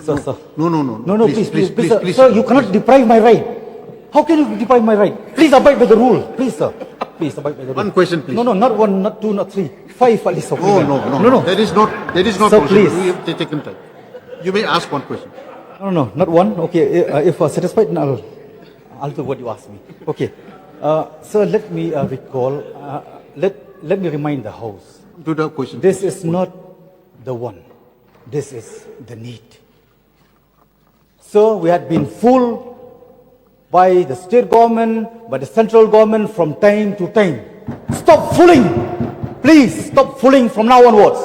Sir. No. Please. Sir, you cannot deprive my right. How can you deprive my right? Please abide by the rule. Please, sir. Please abide by the rule. One question, please. No, not one, not two, not three. 5 at least. No. That is not Sir, possible. please. We have taken time. You may ask one question. No, not one. Okay, if satisfied, then I'll do what you ask me. Okay. Sir, let me recall, let me remind the House. To the question. This is not the one. This is the need. So we had been fooled by the state government, by the central government from time to time. Stop fooling. Please stop fooling from now onwards.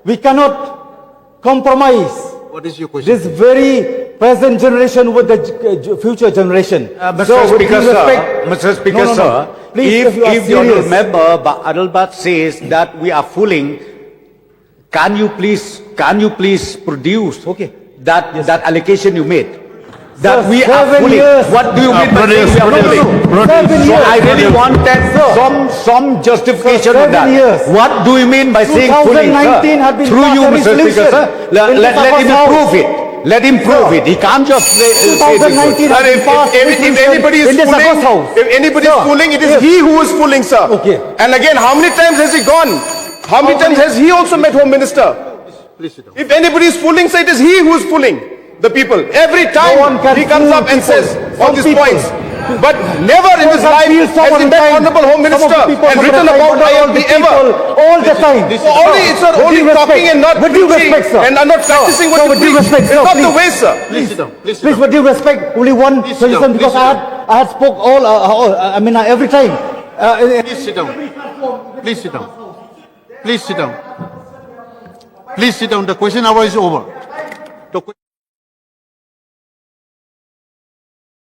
We cannot compromise What is your question? this very present generation with the future generation. Mr. with Speaker, due respect- Mr. Speaker, No. sir, Please, if you are if the honourable serious. member Adalbat says that we are fooling, can you please produce that allocation you made? That Sir, we are 7 fooling. years. What do you mean by saying we are fooling? 7 So years. I really wanted some justification Sir, of that. 7 years. What do you mean by saying fooling, 2019 sir? had been Through you, passed Mr. every Speaker, sir. solution. Let In him this house. prove it. Let him prove it. He can't just say 2019 this. had been passed every If solution anybody is in this fooling, House. if anybody is Sir, fooling, it is yes. he who is fooling, sir. Okay. And again, how many times has he gone? How many times has he also met Home Minister? Please sit down. If anybody is fooling, sir, it is he who is fooling the people. Every time one can he comes fool up and people. says all Some these people. points. But never in his Some life feel some has of he the met time. Honorable Home Some of the Minister people, and some of written the time, about but all ILB the ever. people, all the time. So only, it's not With only due respect. talking and not With due preaching respect, sir. and not practicing what Sir, you with due preach. respect, It's sir, not the please. way, sir. Please sit down. Please sit Please, down. with due respect, only one Please sit solution down. because Please sit I had spoke all. Every time. Please sit down. Please sit down. Please sit down. Please sit down. The question hour is over. The que-